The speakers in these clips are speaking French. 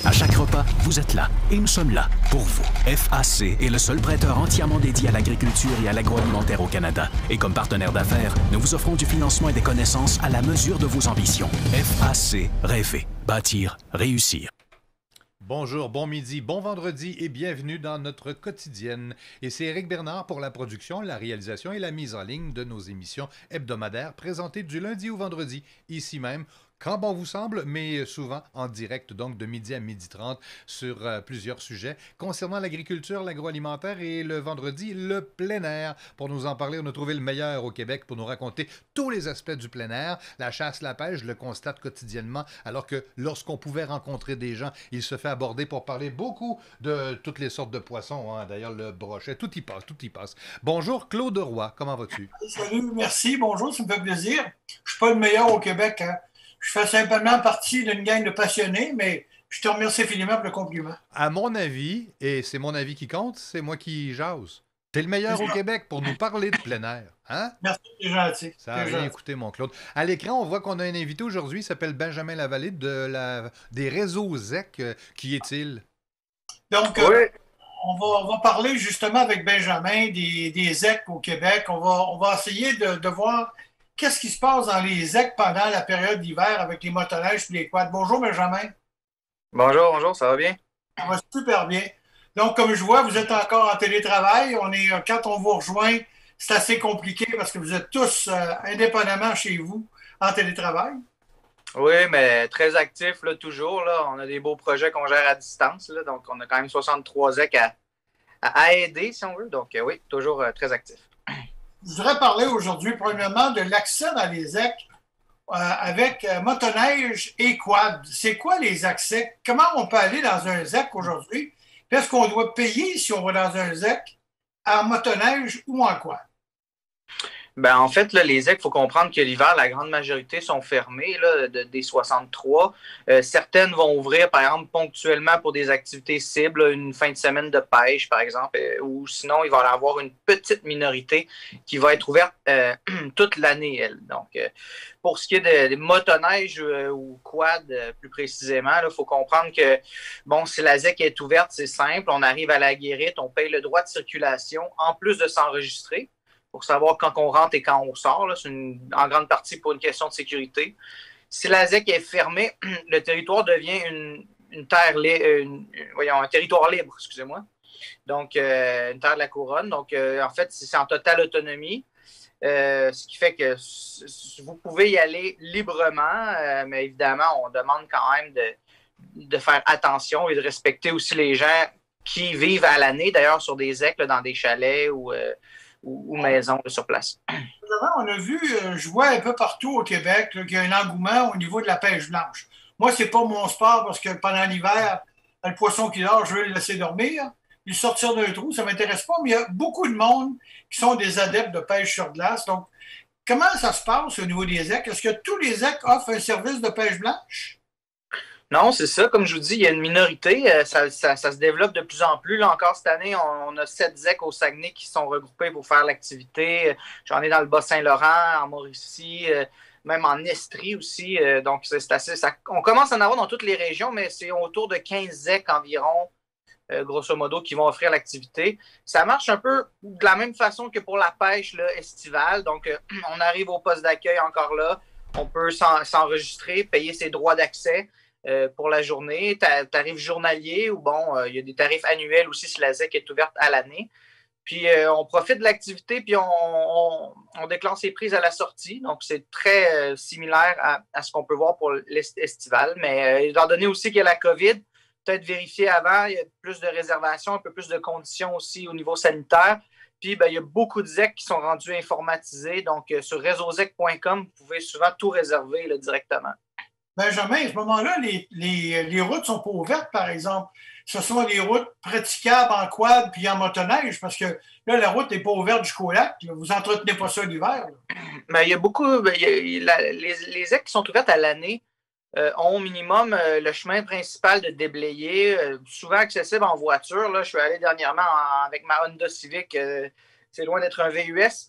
À chaque repas, vous êtes là et nous sommes là pour vous. FAC est le seul prêteur entièrement dédié à l'agriculture et à l'agroalimentaire au Canada. Et comme partenaire d'affaires, nous vous offrons du financement et des connaissances à la mesure de vos ambitions. FAC, rêver, bâtir, réussir. Bonjour, bon midi, bon vendredi et bienvenue dans notre quotidienne. Et c'est Éric Bernard pour la production, la réalisation et la mise en ligne de nos émissions hebdomadaires présentées du lundi au vendredi, ici même, quand bon vous semble, mais souvent en direct, donc de midi à 12h30 sur plusieurs sujets concernant l'agriculture, l'agroalimentaire et le vendredi, le plein air. Pour nous en parler, on a trouvé le meilleur au Québec pour nous raconter tous les aspects du plein air. La chasse, la pêche, je le constate quotidiennement, alors que lorsqu'on pouvait rencontrer des gens, il se fait aborder pour parler beaucoup de toutes les sortes de poissons. Hein. D'ailleurs, le brochet, tout y passe, tout y passe. Bonjour Claude Roy, comment vas-tu? Salut, merci, bonjour, ça me fait plaisir. Je suis pas le meilleur au Québec, hein. Je fais simplement partie d'une gang de passionnés, mais je te remercie infiniment pour le compliment. À mon avis, et c'est mon avis qui compte, c'est moi qui jase. T'es le meilleur au Québec pour nous parler de plein air. Hein? Merci, c'est gentil. Ça a bien écouté, mon Claude. À l'écran, on voit qu'on a un invité aujourd'hui, il s'appelle Benjamin Lavallée des réseaux ZEC. Qui est-il? Donc, Oui. on va parler justement avec Benjamin des ZEC au Québec. On va essayer de voir qu'est-ce qui se passe dans les ZEC pendant la période d'hiver avec les motoneiges et les quads. Bonjour, Benjamin. Bonjour, ça va bien? Ça va super bien. Donc, comme je vois, vous êtes encore en télétravail. Quand on vous rejoint, c'est assez compliqué parce que vous êtes tous indépendamment chez vous en télétravail. Oui, mais très actif là, toujours. Là. On a des beaux projets qu'on gère à distance. Là, donc, on a quand même 63 ZEC à aider, si on veut. Donc, oui, toujours très actif. Je voudrais parler aujourd'hui, premièrement, de l'accès dans les ZEC avec motoneige et quad. C'est quoi les accès? Comment on peut aller dans un ZEC aujourd'hui? Est-ce qu'on doit payer si on va dans un ZEC en motoneige ou en quad? Ben, en fait, là, les ZEC, il faut comprendre que l'hiver, la grande majorité sont fermées là, des 63. Certaines vont ouvrir, par exemple, ponctuellement pour des activités cibles, là, une fin de semaine de pêche, par exemple, ou sinon, il va y avoir une petite minorité qui va être ouverte toute l'année, elle. Donc, pour ce qui est des motoneiges ou quad, plus précisément, il faut comprendre que, bon, si la ZEC est ouverte, c'est simple, on arrive à la guérite, on paye le droit de circulation, en plus de s'enregistrer, pour savoir quand on rentre et quand on sort. Là. C'est en grande partie pour une question de sécurité. Si la ZEC est fermée, le territoire devient un territoire libre, excusez-moi. Donc, une terre de la couronne. Donc, en fait, c'est en totale autonomie. Ce qui fait que vous pouvez y aller librement, mais évidemment, on demande quand même de faire attention et de respecter aussi les gens qui vivent à l'année, d'ailleurs, sur des ZEC, là, dans des chalets ou maisons sur place. On a vu, je vois un peu partout au Québec qu'il y a un engouement au niveau de la pêche blanche. Moi, c'est pas mon sport parce que pendant l'hiver, le poisson qui dort, je veux le laisser dormir. Lui sortir d'un trou, ça ne m'intéresse pas, mais il y a beaucoup de monde qui sont des adeptes de pêche sur glace. Donc, comment ça se passe au niveau des ZEC? Est-ce que tous les ZEC offrent un service de pêche blanche? Non, c'est ça. Comme je vous dis, il y a une minorité. Ça se développe de plus en plus. Là, encore cette année, on a 7 ZEC au Saguenay qui sont regroupés pour faire l'activité. J'en ai dans le Bas-Saint-Laurent, en Mauricie, même en Estrie aussi. Donc, c'est assez. On commence à en avoir dans toutes les régions, mais c'est autour de 15 ZEC environ, grosso modo, qui vont offrir l'activité. Ça marche un peu de la même façon que pour la pêche là, estivale. Donc, on arrive au poste d'accueil encore là. On peut s'enregistrer, payer ses droits d'accès. Pour la journée, tarif journalier ou bon, il y a des tarifs annuels aussi si la ZEC est ouverte à l'année. Puis on profite de l'activité puis on déclare ses prises à la sortie. Donc c'est très similaire à ce qu'on peut voir pour l'estival. Mais étant donné aussi qu'il y a la COVID, peut-être vérifier avant, il y a plus de réservations, un peu plus de conditions aussi au niveau sanitaire. Puis il y a beaucoup de ZEC qui sont rendus informatisés. Donc sur réseauzec.com, vous pouvez souvent tout réserver là, directement. Benjamin, à ce moment-là, les routes ne sont pas ouvertes, par exemple. Ce sont des routes praticables en quad puis en motoneige, parce que là, la route n'est pas ouverte jusqu'au lac. Vous n'entretenez pas ça l'hiver. Mais il y a beaucoup. Les ZEC qui sont ouvertes à l'année ont au minimum le chemin principal de déblayer, souvent accessible en voiture. Là, je suis allé dernièrement avec ma Honda Civic. C'est loin d'être un VUS.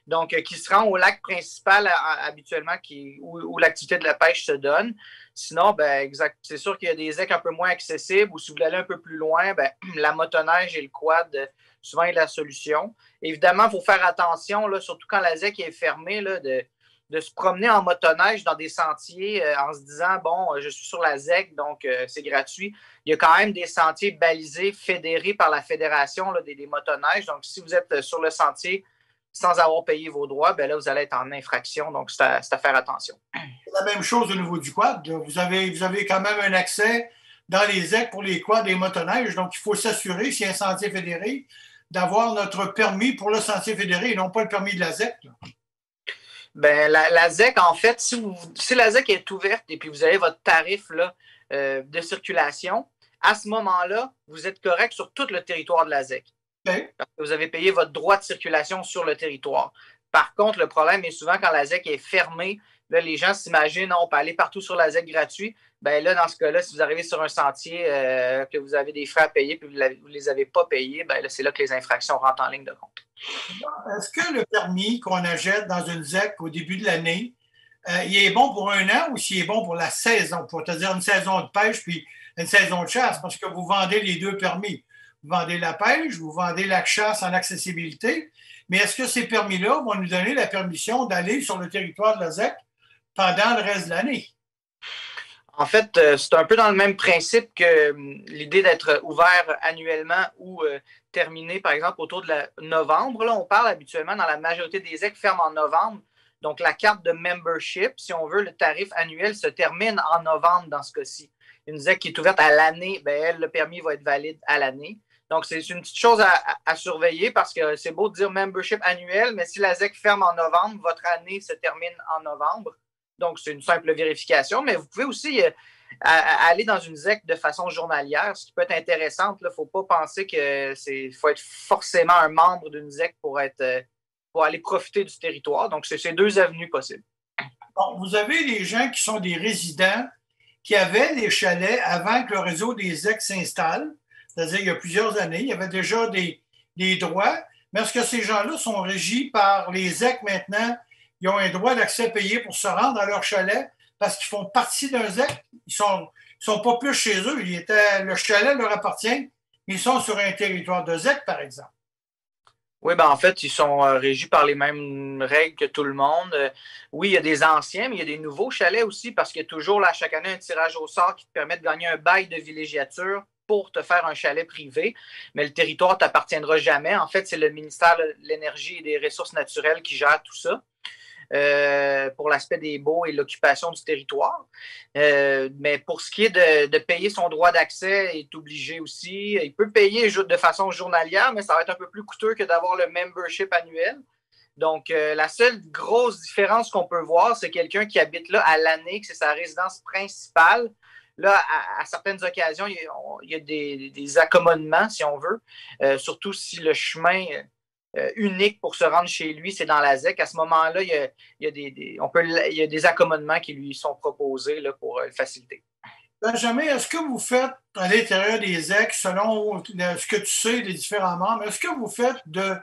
Donc, qui se rend au lac principal habituellement où l'activité de la pêche se donne. Sinon, ben, exact, c'est sûr qu'il y a des ZEC un peu moins accessibles ou si vous voulez aller un peu plus loin, ben, la motoneige et le quad, souvent, est la solution. Évidemment, il faut faire attention, là, surtout quand la ZEC est fermée, là, de se promener en motoneige dans des sentiers en se disant, bon, je suis sur la ZEC, donc c'est gratuit. Il y a quand même des sentiers balisés, fédérés par la Fédération là, des motoneiges. Donc, si vous êtes sur le sentier sans avoir payé vos droits, ben là, vous allez être en infraction. Donc, c'est à faire attention. C'est la même chose au niveau du quad. Vous avez quand même un accès dans les ZEC pour les quads et les motoneiges. Donc, il faut s'assurer, si y a un sentier fédéré, d'avoir notre permis pour le sentier fédéré et non pas le permis de la ZEC. Ben, la ZEC, en fait, si la ZEC est ouverte et puis vous avez votre tarif là, de circulation, à ce moment-là, vous êtes correct sur tout le territoire de la ZEC. Okay. Parce que vous avez payé votre droit de circulation sur le territoire. Par contre, le problème est souvent quand la ZEC est fermée, là, les gens s'imaginent, on peut aller partout sur la ZEC gratuit. Ben là, dans ce cas-là, si vous arrivez sur un sentier que vous avez des frais à payer et vous ne les avez pas payés, ben là, c'est là que les infractions rentrent en ligne de compte. Est-ce que le permis qu'on achète dans une ZEC au début de l'année, il est bon pour 1 an ou s'il est bon pour la saison, pour te dire une saison de pêche puis une saison de chasse? Parce que vous vendez les deux permis. Vous vendez la pêche, vous vendez la chasse en accessibilité, mais est-ce que ces permis-là vont nous donner la permission d'aller sur le territoire de la ZEC pendant le reste de l'année? En fait, c'est un peu dans le même principe que l'idée d'être ouvert annuellement ou terminé, par exemple, autour de novembre. Là, on parle habituellement, dans la majorité des ZEC, ferme en novembre. Donc, la carte de membership, si on veut, le tarif annuel se termine en novembre dans ce cas-ci. Une ZEC qui est ouverte à l'année, ben, elle, le permis va être valide à l'année. Donc, c'est une petite chose à surveiller parce que c'est beau de dire membership annuel, mais si la ZEC ferme en novembre, votre année se termine en novembre. Donc, c'est une simple vérification, mais vous pouvez aussi aller dans une ZEC de façon journalière, ce qui peut être intéressant. Il ne faut pas penser qu'il faut être forcément un membre d'une ZEC pour aller profiter du territoire. Donc, c'est 2 avenues possibles. Bon, vous avez des gens qui sont des résidents qui avaient les chalets avant que le réseau des ZEC s'installe, c'est-à-dire il y a plusieurs années. Il y avait déjà des droits, mais est-ce que ces gens-là sont régis par les ZEC maintenant? Ils ont un droit d'accès payé pour se rendre à leur chalet parce qu'ils font partie d'un ZEC. Ils sont pas plus chez eux. Le chalet leur appartient, mais ils sont sur un territoire de ZEC, par exemple. Oui, ben en fait, ils sont régis par les mêmes règles que tout le monde. Oui, il y a des anciens, mais il y a des nouveaux chalets aussi parce qu'il y a toujours là, chaque année un tirage au sort qui te permet de gagner un bail de villégiature pour te faire un chalet privé, mais le territoire ne t'appartiendra jamais. En fait, c'est le ministère de l'Énergie et des Ressources naturelles qui gère tout ça. Pour l'aspect des baux et l'occupation du territoire. Mais pour ce qui est de payer son droit d'accès, il est obligé aussi. Il peut payer de façon journalière, mais ça va être un peu plus coûteux que d'avoir le membership annuel. Donc, la seule grosse différence qu'on peut voir, c'est quelqu'un qui habite là à l'année, que c'est sa résidence principale. Là, à certaines occasions, il y a des accommodements, si on veut, surtout si le chemin unique pour se rendre chez lui, c'est dans la ZEC. À ce moment-là, il y a des accommodements qui lui sont proposés là, pour le faciliter. Benjamin, est-ce que vous faites à l'intérieur des ZEC, selon ce que tu sais des différents membres, est-ce que vous faites de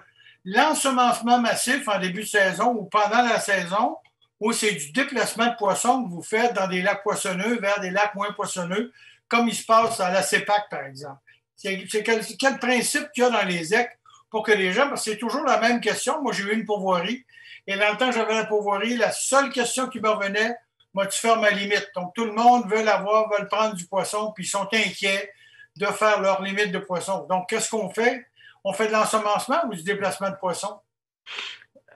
l'ensemencement massif en début de saison ou pendant la saison, ou c'est du déplacement de poissons que vous faites dans des lacs poissonneux vers des lacs moins poissonneux, comme il se passe à la CEPAC, par exemple? C'est quel principe qu'il y a dans les ZEC pour que les gens, parce que c'est toujours la même question. Moi, j'ai eu une pourvoirie, et dans le temps que j'avais la pourvoirie, la seule question qui me revenait, moi, tu fermes ma limite. Donc, tout le monde veut prendre du poisson, puis ils sont inquiets de faire leur limite de poisson. Donc, qu'est-ce qu'on fait? On fait de l'ensemencement ou du déplacement de poisson?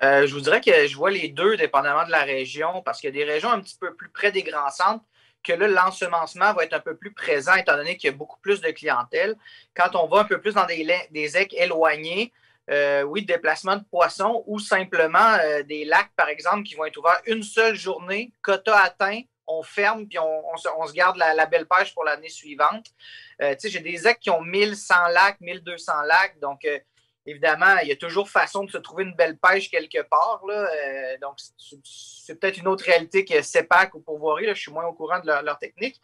Je vous dirais que je vois les deux, dépendamment de la région, parce qu'il y a des régions un petit peu plus près des grands centres, que là, l'ensemencement va être un peu plus présent, étant donné qu'il y a beaucoup plus de clientèle. Quand on va un peu plus dans des ZEC éloignés, oui, déplacement de poissons ou simplement des lacs, par exemple, qui vont être ouverts une seule journée, quota atteint, on ferme, puis on se garde la belle pêche pour l'année suivante. J'ai des ZEC qui ont 1100 lacs, 1200 lacs, donc évidemment, il y a toujours façon de se trouver une belle pêche quelque part. Là. Donc, c'est peut-être une autre réalité que CEPAC ou pourvoirie. Là. Je suis moins au courant de leur technique.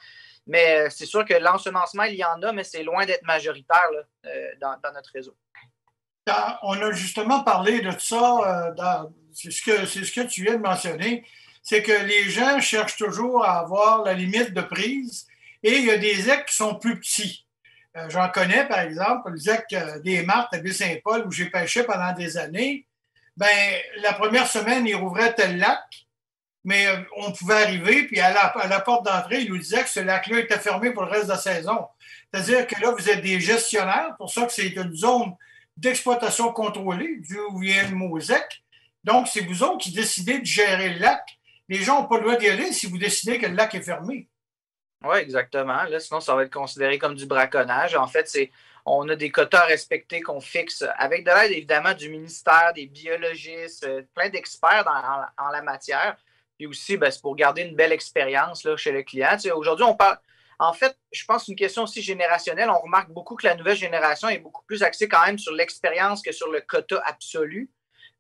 Mais c'est sûr que l'ensemencement, il y en a, mais c'est loin d'être majoritaire là, dans notre réseau. On a justement parlé de ça, c'est ce que tu viens de mentionner. c'est que les gens cherchent toujours à avoir la limite de prise et il y a des ecs qui sont plus petits. J'en connais, par exemple, le ZEC des Martres à Baie-Saint-Paul où j'ai pêché pendant des années. Ben, la première semaine, ils rouvraient tel lac, mais on pouvait arriver, puis à la porte d'entrée, ils nous disaient que ce lac-là était fermé pour le reste de la saison. C'est-à-dire que là, vous êtes des gestionnaires, pour ça que c'est une zone d'exploitation contrôlée, d'où vient le mot ZEC. Donc, c'est vous autres qui décidez de gérer le lac. Les gens n'ont pas le droit d'y aller si vous décidez que le lac est fermé. Oui, exactement. Là, sinon, ça va être considéré comme du braconnage. En fait, on a des quotas à respecter qu'on fixe avec de l'aide, évidemment, du ministère, des biologistes, plein d'experts en la matière. Puis aussi, c'est pour garder une belle expérience là, chez le client. Aujourd'hui, on parle. En fait, je pense que c'est une question aussi générationnelle. On remarque beaucoup que la nouvelle génération est beaucoup plus axée quand même sur l'expérience que sur le quota absolu.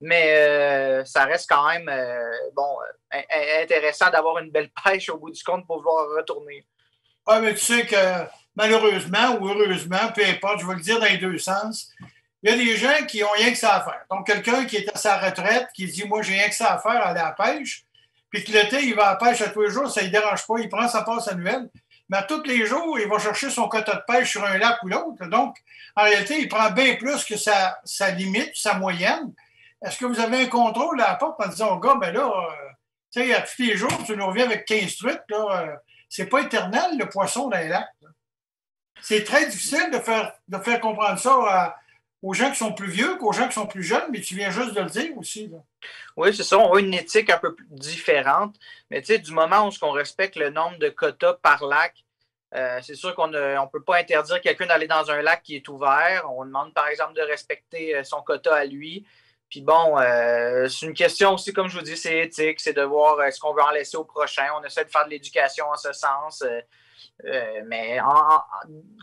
Mais ça reste quand même intéressant d'avoir une belle pêche au bout du compte pour vouloir retourner. Oui, mais tu sais que malheureusement ou heureusement, peu importe, je vais le dire dans les deux sens, il y a des gens qui n'ont rien que ça à faire. Donc, quelqu'un qui est à sa retraite, qui dit « Moi, j'ai rien que ça à faire, aller à la pêche », puis que l'été, il va à la pêche à tous les jours, ça ne le dérange pas, il prend sa passe annuelle. Mais à tous les jours, il va chercher son quota de pêche sur un lac ou l'autre. Donc, en réalité, il prend bien plus que sa limite, sa moyenne. Est-ce que vous avez un contrôle à la porte en disant au gars, ben là, tu sais, à tous les jours, tu nous reviens avec 15 trucs, là, c'est pas éternel, le poisson dans les lacs. Là. C'est très difficile de faire comprendre ça aux gens qui sont plus vieux qu'aux gens qui sont plus jeunes, mais tu viens juste de le dire aussi. Là. Oui, c'est ça. On a une éthique un peu différente, mais tu sais, du moment où on respecte le nombre de quotas par lac, c'est sûr qu'on ne peut pas interdire quelqu'un d'aller dans un lac qui est ouvert. On demande, par exemple, de respecter son quota à lui. Puis bon, c'est une question aussi, comme je vous dis, c'est éthique, c'est de voir est-ce qu'on veut en laisser au prochain. On essaie de faire de l'éducation en ce sens. Mais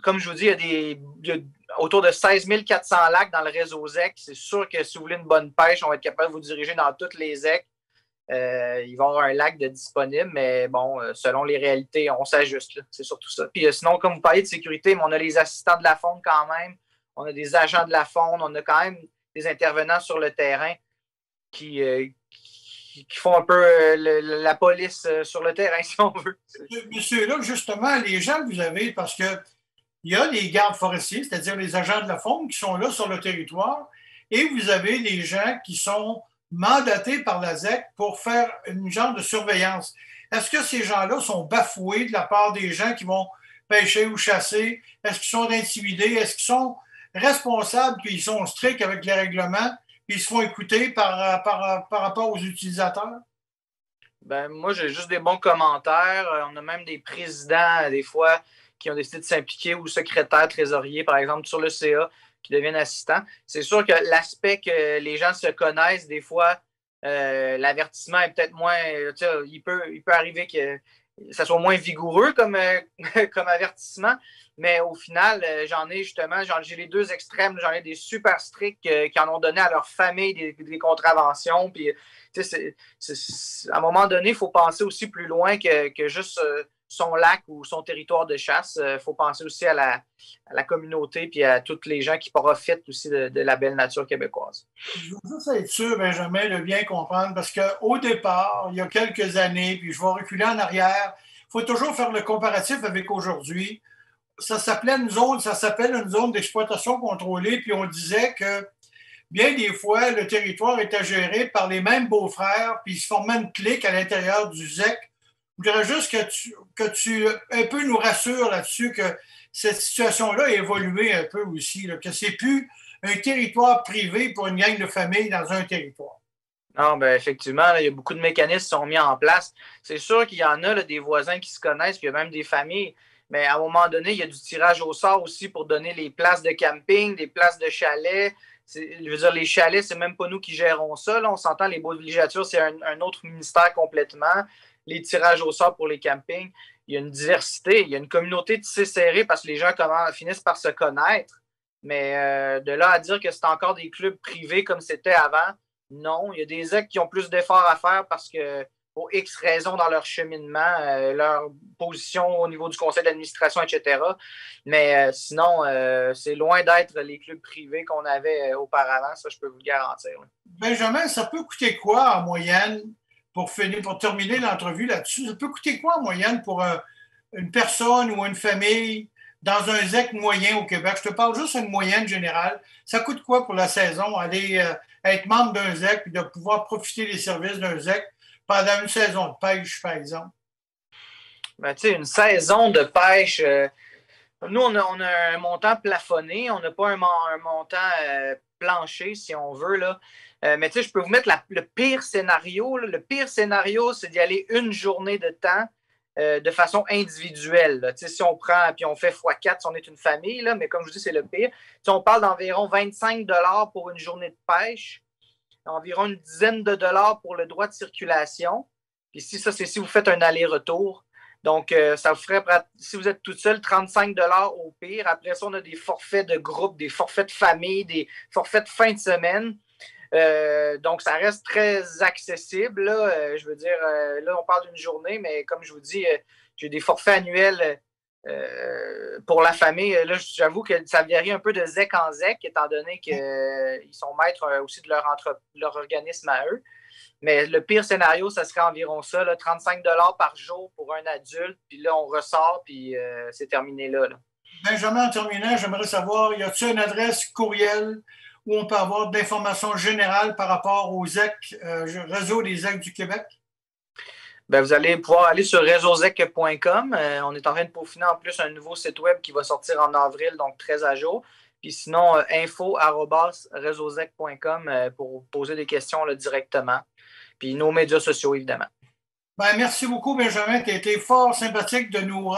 comme je vous dis, il y a autour de 16 400 lacs dans le réseau ZEC. C'est sûr que si vous voulez une bonne pêche, on va être capable de vous diriger dans toutes les ZEC. Il va y avoir un lac de disponible, mais bon, selon les réalités, on s'ajuste. C'est surtout ça. Puis sinon, comme vous parliez de sécurité, on a les assistants de la faune quand même. On a des agents de la faune. On a quand même des intervenants sur le terrain qui font un peu la police sur le terrain, si on veut. Monsieur, là, justement, les gens que vous avez, parce que il y a les gardes forestiers, c'est-à-dire les agents de la faune qui sont là sur le territoire, et vous avez les gens qui sont mandatés par la ZEC pour faire une genre de surveillance. Est-ce que ces gens-là sont bafoués de la part des gens qui vont pêcher ou chasser? Est-ce qu'ils sont intimidés? Est-ce qu'ils sont responsables, puis ils sont stricts avec les règlements, puis ils se font écouter par rapport aux utilisateurs? Ben, moi, j'ai juste des bons commentaires. On a même des présidents, des fois, qui ont décidé de s'impliquer ou secrétaires, trésoriers, par exemple, sur le CA, qui deviennent assistants. C'est sûr que l'aspect que les gens se connaissent, des fois, l'avertissement est peut-être moins... Il peut arriver que ça soit moins vigoureux comme avertissement, mais au final, j'ai les deux extrêmes. J'en ai des super stricts qui en ont donné à leur famille des contraventions. Puis, à un moment donné, il faut penser aussi plus loin que juste son lac ou son territoire de chasse. Il faut penser aussi à la communauté puis à tous les gens qui profitent aussi de la belle nature québécoise. Je veux juste être sûr, Benjamin, de bien comprendre, parce qu'au départ, il y a quelques années, puis je vais reculer en arrière, il faut toujours faire le comparatif avec aujourd'hui. Ça s'appelle une zone d'exploitation contrôlée, puis on disait que bien des fois, le territoire était géré par les mêmes beaux-frères, puis ils se formaient une clique à l'intérieur du ZEC. Je voudrais juste que tu un peu nous rassures là-dessus que cette situation-là a évolué un peu aussi, là, que c'est plus un territoire privé pour une gang de familles dans un territoire. Non, ben effectivement, là, il y a beaucoup de mécanismes qui sont mis en place. C'est sûr qu'il y en a là, des voisins qui se connaissent, puis il y a même des familles. Mais à un moment donné, il y a du tirage au sort aussi pour donner les places de camping, des places de chalet. Je veux dire, les chalets, c'est même pas nous qui gérons ça. Là. On s'entend, les baux de villégiature, c'est un autre ministère complètement. Les tirages au sort pour les campings. Il y a une diversité, il y a une communauté tissée serrée parce que les gens finissent par se connaître. Mais de là à dire que c'est encore des clubs privés comme c'était avant, non. Il y a des ZEC qui ont plus d'efforts à faire parce que pour X raisons dans leur cheminement, leur position au niveau du conseil d'administration, etc. Mais sinon, c'est loin d'être les clubs privés qu'on avait auparavant, ça je peux vous le garantir. Benjamin, ça peut coûter quoi en moyenne pour terminer l'entrevue là-dessus, ça peut coûter quoi en moyenne pour une personne ou une famille dans un ZEC moyen au Québec? Je te parle juste d'une moyenne générale. Ça coûte quoi pour la saison, aller être membre d'un ZEC et de pouvoir profiter des services d'un ZEC pendant une saison de pêche, par exemple? Ben, tu sais, une saison de pêche, nous, on a un montant plafonné. On n'a pas un montant plancher, si on veut, là. Mais tu sais, je peux vous mettre le pire scénario. Là. Le pire scénario, c'est d'y aller une journée de temps de façon individuelle. Si on prend puis on fait x4 si on est une famille, là, mais comme je vous dis, c'est le pire. On parle d'environ 25 $ pour une journée de pêche, environ une dizaine de dollars pour le droit de circulation. Puis ça, c'est si vous faites un aller-retour. Donc, ça vous ferait, si vous êtes toute seule, 35 $ au pire. Après ça, on a des forfaits de groupe, des forfaits de famille, des forfaits de fin de semaine. Donc, ça reste très accessible. Là. Je veux dire, là, on parle d'une journée, mais comme je vous dis, j'ai des forfaits annuels pour la famille. Là, j'avoue que ça varie un peu de ZEC en ZEC, étant donné qu'ils sont maîtres aussi de leur organisme à eux. Mais le pire scénario, ça serait environ ça, là, 35 $ par jour pour un adulte. Puis là, on ressort, puis c'est terminé là. Benjamin, en terminant, j'aimerais savoir, y a-t-il une adresse courriel où on peut avoir de l'information générale par rapport au ZEC, réseau des ZEC du Québec? Ben, vous allez pouvoir aller sur réseauzec.com. On est en train de peaufiner en plus un nouveau site web qui va sortir en avril, donc très à jour. Puis sinon, info@réseauzec.com pour poser des questions là, directement. Puis nos médias sociaux, évidemment. Ben, merci beaucoup, Benjamin. Tu as été fort sympathique de nous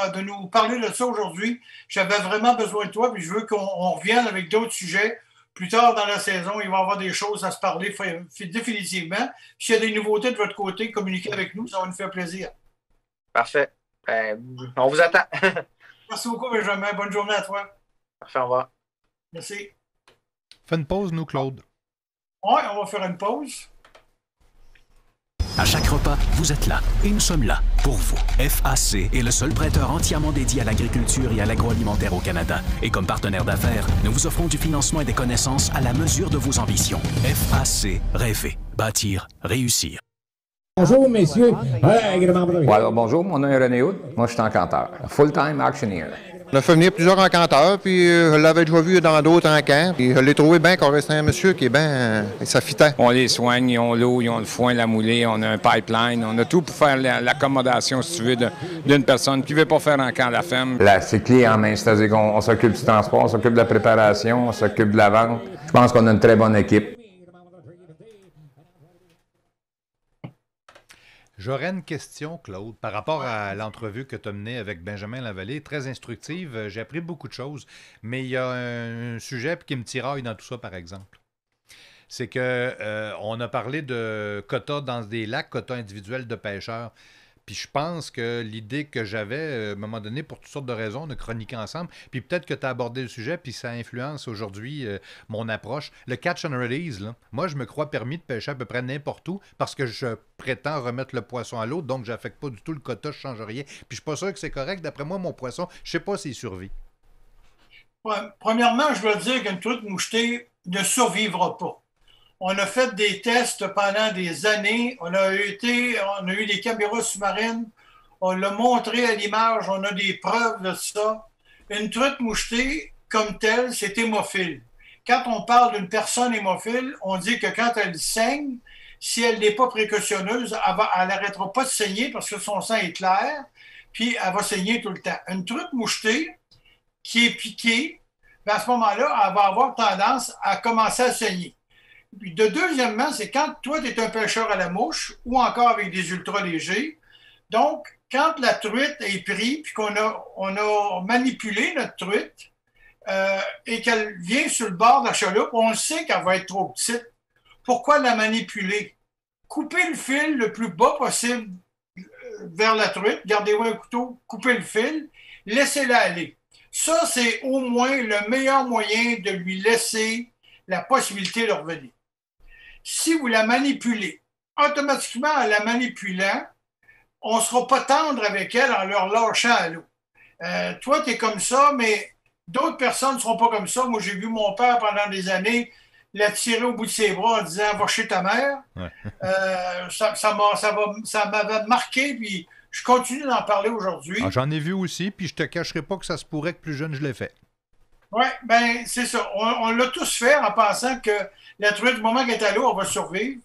parler de ça aujourd'hui. J'avais vraiment besoin de toi, puis je veux qu'on revienne avec d'autres sujets. Plus tard dans la saison, il va y avoir des choses à se parler définitivement. S'il y a des nouveautés de votre côté, communiquez avec nous, ça va nous faire plaisir. Parfait. On vous attend. Merci beaucoup, Benjamin. Bonne journée à toi. Parfait, au revoir. Merci. Fais une pause, nous, Claude. Oui, on va faire une pause. À chaque repas, vous êtes là et nous sommes là pour vous. FAC est le seul prêteur entièrement dédié à l'agriculture et à l'agroalimentaire au Canada. Et comme partenaire d'affaires, nous vous offrons du financement et des connaissances à la mesure de vos ambitions. FAC, rêver, bâtir, réussir. Bonjour, messieurs. Alors, bonjour, mon nom est René Houd. Moi, je suis encanteur. Full-time auctioneer. On a fait venir plusieurs encanteurs, puis je l'avais déjà vu dans d'autres encans. Puis je l'ai trouvé bien qu'on un monsieur qui est bien... ça fitait. On les soigne, ils ont l'eau, ils ont le foin, la moulée, on a un pipeline, on a tout pour faire l'accommodation, si tu veux, d'une personne qui ne veut pas faire un camp à la ferme. Là, c'est clé en main, c'est-à-dire qu'on s'occupe du transport, on s'occupe de la préparation, on s'occupe de la vente. Je pense qu'on a une très bonne équipe. J'aurais une question, Claude, par rapport à l'entrevue que tu as menée avec Benjamin Lavallée. Très instructive. J'ai appris beaucoup de choses, mais il y a un sujet qui me tiraille dans tout ça, par exemple. C'est qu'on a parlé de quotas dans des lacs, quotas individuels de pêcheurs. Puis je pense que l'idée que j'avais, à un moment donné, pour toutes sortes de raisons, on a chroniqué ensemble, puis peut-être que tu as abordé le sujet, puis ça influence aujourd'hui mon approche. Le catch and release, là, moi, je me crois permis de pêcher à peu près n'importe où parce que je prétends remettre le poisson à l'eau, donc je n'affecte pas du tout le quota, je ne change rien. Puis je suis pas sûr que c'est correct. D'après moi, mon poisson, je ne sais pas s'il survit. Ouais, premièrement, je dois dire qu'une truite mouchetée ne survivra pas. On a fait des tests pendant des années. On a eu des caméras sous-marines. On l'a montré à l'image. On a des preuves de ça. Une truite mouchetée, comme telle, c'est hémophile. Quand on parle d'une personne hémophile, on dit que quand elle saigne, si elle n'est pas précautionneuse, elle n'arrêtera pas de saigner parce que son sang est clair, puis elle va saigner tout le temps. Une truite mouchetée qui est piquée, à ce moment-là, elle va avoir tendance à commencer à saigner. Puis deuxièmement, c'est quand toi, tu es un pêcheur à la mouche ou encore avec des ultra légers. Donc, quand la truite est prise, puis qu'on a manipulé notre truite et qu'elle vient sur le bord de la chaloupe, on sait qu'elle va être trop petite. Pourquoi la manipuler? Coupez le fil le plus bas possible vers la truite, gardez-vous un couteau, coupez le fil, laissez-la aller. Ça, c'est au moins le meilleur moyen de lui laisser la possibilité de revenir. Si vous la manipulez, automatiquement, en la manipulant, on ne sera pas tendre avec elle en leur lâchant à l'eau. Toi, tu es comme ça, mais d'autres personnes ne seront pas comme ça. Moi, j'ai vu mon père pendant des années, l'a tiré au bout de ses bras en disant « Va chez ta mère Ouais. ». Ça m'avait marqué, puis je continue d'en parler aujourd'hui. Ah, j'en ai vu aussi, puis je te cacherai pas que ça se pourrait que plus jeune je l'ai fait. Oui, ben c'est ça. On l'a tous fait en pensant que la truite, du moment qu'elle est à l'eau, elle va survivre.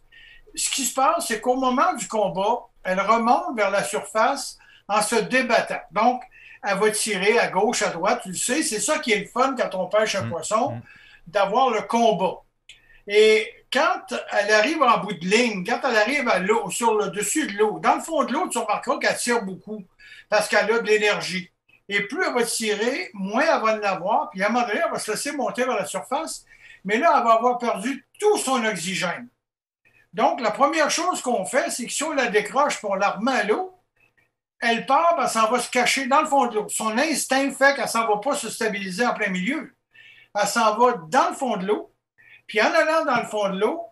Ce qui se passe, c'est qu'au moment du combat, elle remonte vers la surface en se débattant. Donc, elle va tirer à gauche, à droite, tu le sais. C'est ça qui est le fun quand on pêche un poisson, d'avoir le combat. Et quand elle arrive en bout de ligne, quand elle arrive à l'eau, sur le dessus de l'eau, dans le fond de l'eau, tu remarqueras qu'elle tire beaucoup parce qu'elle a de l'énergie. Et plus elle va tirer, moins elle va en avoir. Puis à un moment donné, elle va se laisser monter vers la surface. Mais là, elle va avoir perdu tout son oxygène. Donc, la première chose qu'on fait, c'est que si on la décroche et on la remet à l'eau, elle part, elle s'en va se cacher dans le fond de l'eau. Son instinct fait qu'elle ne s'en va pas se stabiliser en plein milieu. Elle s'en va dans le fond de l'eau. Puis en allant dans le fond de l'eau,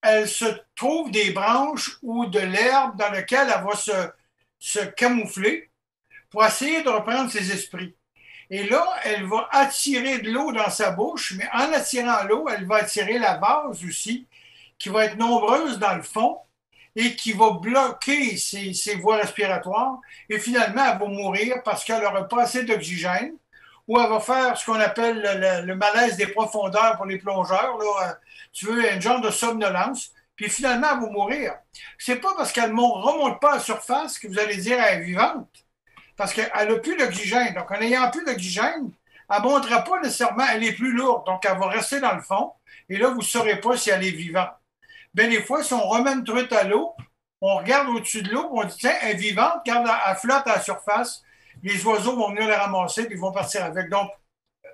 elle se trouve des branches ou de l'herbe dans lequel elle va se camoufler pour essayer de reprendre ses esprits. Et là, elle va attirer de l'eau dans sa bouche, mais en attirant l'eau, elle va attirer la base aussi, qui va être nombreuse dans le fond et qui va bloquer ses voies respiratoires. Et finalement, elle va mourir parce qu'elle n'aura pas assez d'oxygène, ou elle va faire ce qu'on appelle le malaise des profondeurs pour les plongeurs. Là, tu veux, un genre de somnolence. Puis finalement, elle va mourir. C'est pas parce qu'elle ne remonte pas à la surface que vous allez dire qu'elle est vivante. Parce qu'elle n'a plus d'oxygène. Donc, en n'ayant plus d'oxygène, elle ne montera pas nécessairement, elle est plus lourde. Donc, elle va rester dans le fond. Et là, vous ne saurez pas si elle est vivante. Bien, des fois, si on remet une truite à l'eau, on regarde au-dessus de l'eau, on dit, tiens, elle est vivante, regarde, elle flotte à la surface. Les oiseaux vont venir la ramasser, puis ils vont partir avec. Donc,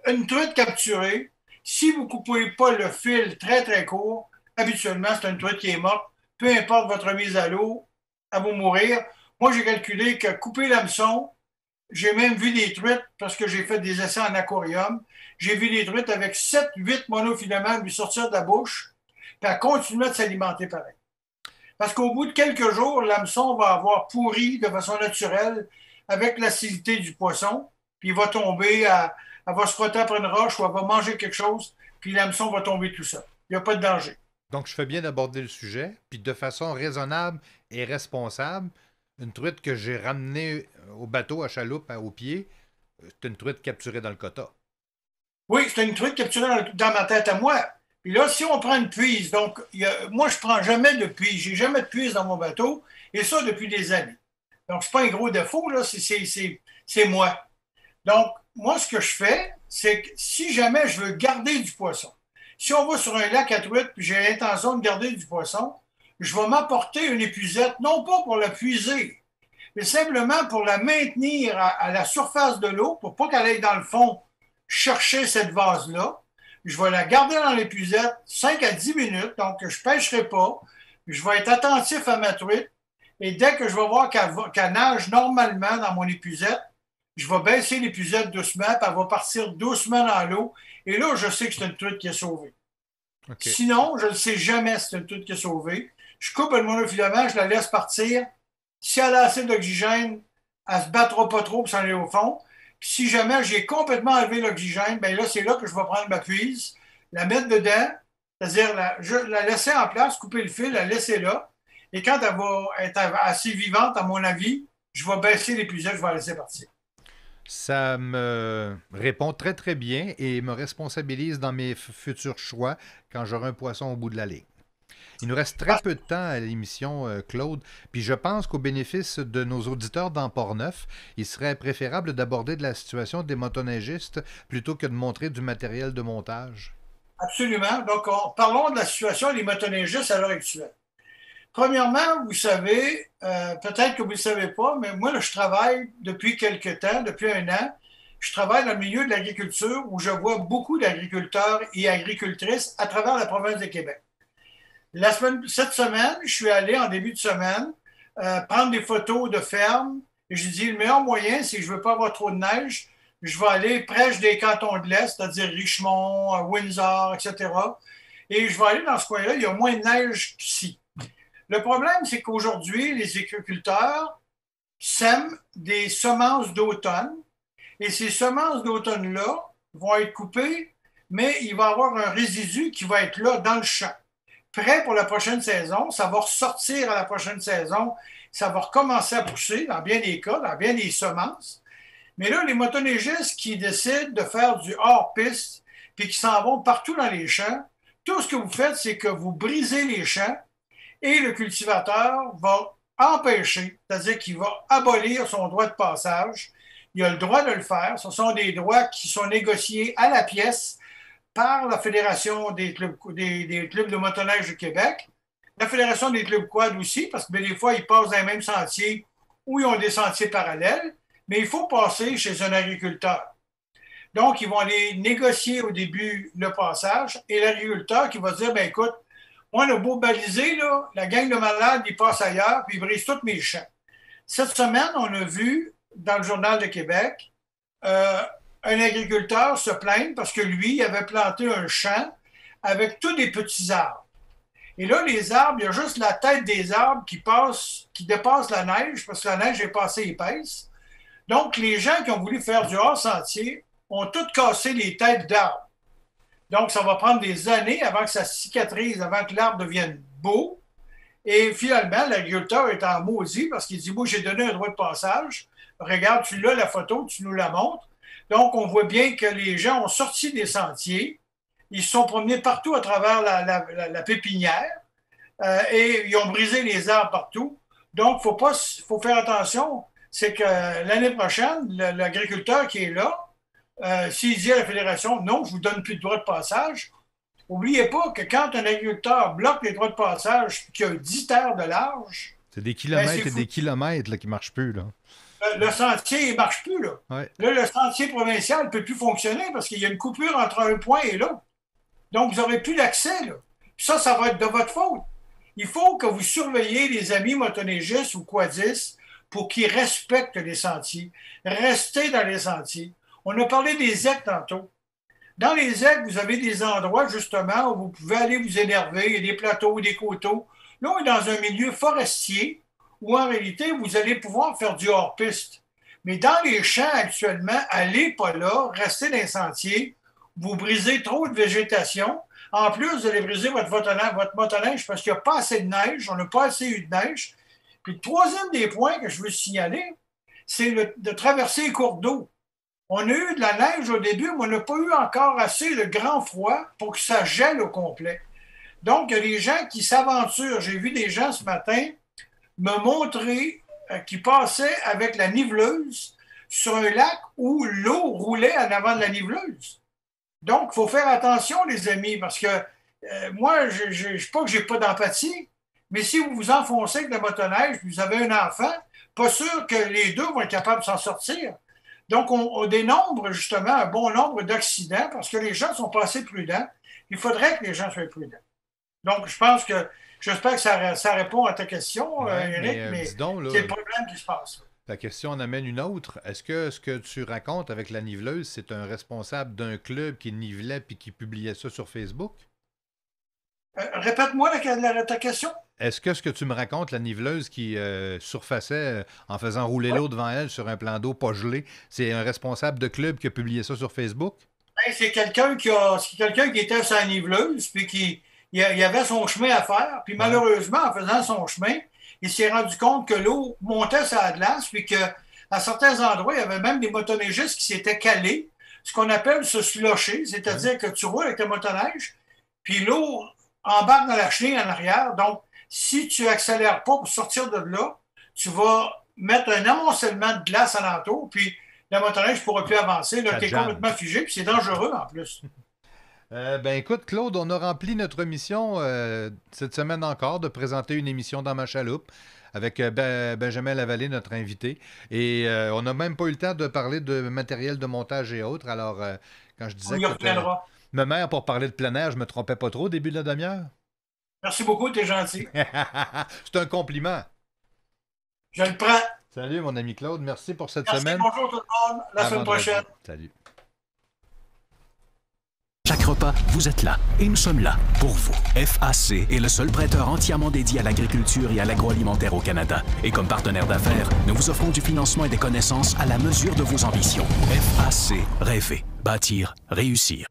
une truite capturée, si vous ne coupez pas le fil très, très court, habituellement, c'est une truite qui est morte. Peu importe votre mise à l'eau, elle va mourir. Moi, j'ai calculé que couper l'hameçon, j'ai même vu des truites, parce que j'ai fait des essais en aquarium, j'ai vu des truites avec 7-8 monofilaments lui sortir de la bouche, puis elle continuait de s'alimenter pareil. Parce qu'au bout de quelques jours, l'hameçon va avoir pourri de façon naturelle avec l'acidité du poisson, puis il va tomber, elle va se frotter après une roche ou elle va manger quelque chose, puis l'hameçon va tomber tout seul. Il n'y a pas de danger. Donc, je fais bien d'aborder le sujet, puis de façon raisonnable et responsable. Une truite que j'ai ramenée au bateau à chaloupe au pied, c'est une truite capturée dans le quota. Oui, c'est une truite capturée dans ma tête à moi. Puis là, si on prend une puise, donc moi, je ne prends jamais de puise. J'ai jamais de puise dans mon bateau, et ça depuis des années. Donc, ce n'est pas un gros défaut, là, c'est moi. Donc, moi, ce que je fais, c'est que si jamais je veux garder du poisson, si on va sur un lac à truite puis j'ai l'intention de garder du poisson, je vais m'apporter une épuisette, non pas pour la puiser, mais simplement pour la maintenir à la surface de l'eau, pour pas qu'elle aille dans le fond chercher cette vase-là. Je vais la garder dans l'épuisette 5 à 10 minutes, donc je ne pêcherai pas. Je vais être attentif à ma truite. Et dès que je vais voir qu'elle nage normalement dans mon épuisette, je vais baisser l'épuisette doucement, puis elle va partir doucement dans l'eau. Et là, je sais que c'est une truite qui est sauvée. Okay. Sinon, je ne sais jamais si c'est une truite qui est sauvée. Je coupe le monofilament, je la laisse partir. Si elle a assez d'oxygène, elle ne se battra pas trop pour s'en aller au fond. Puis si jamais j'ai complètement enlevé l'oxygène, bien là, c'est là que je vais prendre ma puise, la mettre dedans, c'est-à-dire la laisser en place, couper le fil, la laisser là. Et quand elle va être assez vivante, à mon avis, je vais baisser l'épuisette, je vais la laisser partir. Ça me répond très, très bien et me responsabilise dans mes futurs choix quand j'aurai un poisson au bout de la ligne. Il nous reste très peu de temps à l'émission, Claude, puis je pense qu'au bénéfice de nos auditeurs dans Port-Neuf, il serait préférable d'aborder de la situation des motoneigistes plutôt que de montrer du matériel de montage. Absolument. Donc, parlons de la situation des motoneigistes à l'heure actuelle. Premièrement, vous savez, peut-être que vous ne le savez pas, mais moi, là, je travaille depuis quelque temps, depuis 1 an, je travaille dans le milieu de l'agriculture où je vois beaucoup d'agriculteurs et agricultrices à travers la province de Québec. Cette semaine, je suis allé en début de semaine prendre des photos de fermes et j'ai dit le meilleur moyen, c'est que je ne veux pas avoir trop de neige, je vais aller près des cantons de l'Est, c'est-à-dire Richmond, Windsor, etc. Et je vais aller dans ce coin-là, il y a moins de neige qu'ici. Le problème, c'est qu'aujourd'hui, les agriculteurs sèment des semences d'automne et ces semences d'automne-là vont être coupées mais il va y avoir un résidu qui va être là dans le champ. Prêt pour la prochaine saison, ça va ressortir à la prochaine saison, ça va recommencer à pousser dans bien des cas, dans bien des semences. Mais là, les motoneigistes qui décident de faire du hors-piste puis qui s'en vont partout dans les champs, tout ce que vous faites, c'est que vous brisez les champs et le cultivateur va empêcher, c'est-à-dire qu'il va abolir son droit de passage. Il a le droit de le faire. Ce sont des droits qui sont négociés à la pièce par la Fédération des clubs de motoneige du Québec, la Fédération des clubs quad aussi, parce que des fois, ils passent dans les mêmes sentiers ou ils ont des sentiers parallèles, mais il faut passer chez un agriculteur. Donc, ils vont aller négocier au début le passage et l'agriculteur qui va dire, bien écoute, moi, le beau balisé, là, la gang de malades, ils passent ailleurs puis ils brisent tous mes champs. Cette semaine, on a vu dans le Journal de Québec un agriculteur se plaindre parce que lui, il avait planté un champ avec tous des petits arbres. Et là, les arbres, il y a juste la tête des arbres qui dépasse la neige parce que la neige est passée épaisse. Donc, les gens qui ont voulu faire du hors-sentier ont tous cassé les têtes d'arbres. Donc, ça va prendre des années avant que ça cicatrise, avant que l'arbre devienne beau. Et finalement, l'agriculteur est en maudit parce qu'il dit, moi, j'ai donné un droit de passage. Regarde, tu l'as la photo, tu nous la montres. Donc, on voit bien que les gens ont sorti des sentiers. Ils se sont promenés partout à travers la pépinière et ils ont brisé les arbres partout. Donc, faut faire attention. C'est que l'année prochaine, l'agriculteur qui est là, s'il dit à la Fédération, non, je ne vous donne plus de droit de passage, n'oubliez pas que quand un agriculteur bloque les droits de passage qui a 10 terres de large... C'est des kilomètres et des kilomètres là, qui ne marchent plus, là. Le sentier ne marche plus, là. Ouais. Là, le sentier provincial ne peut plus fonctionner parce qu'il y a une coupure entre un point et l'autre. Donc, vous n'aurez plus d'accès, là. Puis ça va être de votre faute. Il faut que vous surveillez les amis motoneigistes ou quadistes pour qu'ils respectent les sentiers. Restez dans les sentiers. On a parlé des aigues tantôt. Dans les aigues, vous avez des endroits, justement, où vous pouvez aller vous énerver. Il y a des plateaux, des coteaux. Là, on est dans un milieu forestier où, en réalité, vous allez pouvoir faire du hors-piste. Mais dans les champs, actuellement, allez pas là, restez dans les sentiers. Vous brisez trop de végétation. En plus, vous allez briser votre motoneige parce qu'il n'y a pas assez de neige. On n'a pas assez eu de neige. Puis le troisième des points que je veux signaler, c'est de traverser les cours d'eau. On a eu de la neige au début, mais on n'a pas eu encore assez de grand froid pour que ça gèle au complet. Donc, il y a des gens qui s'aventurent. J'ai vu des gens ce matin me montrer qui passaient avec la niveleuse sur un lac où l'eau roulait en avant de la niveleuse. Donc, il faut faire attention, les amis, parce que moi, je ne sais pas que je n'ai pas d'empathie, mais si vous vous enfoncez avec la motoneige, vous avez un enfant, pas sûr que les deux vont être capables de s'en sortir. Donc, on dénombre justement un bon nombre d'accidents parce que les gens sont pas assez prudents. Il faudrait que les gens soient prudents. Donc, j'espère que ça répond à ta question, Éric, mais c'est le problème qui se passe. La question en amène une autre. Est-ce que ce que tu racontes avec la niveleuse, c'est un responsable d'un club qui nivelait puis qui publiait ça sur Facebook? Répète-moi ta question. Est-ce que ce que tu me racontes, la niveleuse qui surfaçait en faisant rouler l'eau devant elle sur un plan d'eau pas gelé, c'est un responsable de club qui a publié ça sur Facebook? Ben, c'est quelqu'un qui était sur la niveleuse puis qui avait son chemin à faire. Puis malheureusement, en faisant son chemin, il s'est rendu compte que l'eau montait sur la glace puis qu'à certains endroits, il y avait même des motoneigistes qui s'étaient calés, ce qu'on appelle se slusher, c'est-à-dire que tu roules avec ta motoneige, puis l'eau embarque dans la chenille en arrière. Donc, si tu accélères pas pour sortir de là, tu vas mettre un amoncellement de glace alentour, puis la motoneige ne pourra plus avancer. Tu es complètement figé, puis c'est dangereux en plus. Écoute, Claude, on a rempli notre mission cette semaine encore de présenter une émission dans ma chaloupe avec Benjamin Lavallée, notre invité. Et on n'a même pas eu le temps de parler de matériel de montage et autres. Alors, quand je disais que ma mère, pour parler de plein air, je me trompais pas trop au début de la demi-heure. Merci beaucoup, t'es gentil. C'est un compliment. Je le prends. Salut, mon ami Claude. Merci pour cette semaine. Bonjour tout le monde. La semaine prochaine. Salut. Chaque repas, vous êtes là. Et nous sommes là pour vous. FAC est le seul prêteur entièrement dédié à l'agriculture et à l'agroalimentaire au Canada. Et comme partenaire d'affaires, nous vous offrons du financement et des connaissances à la mesure de vos ambitions. FAC. Rêver. Bâtir. Réussir.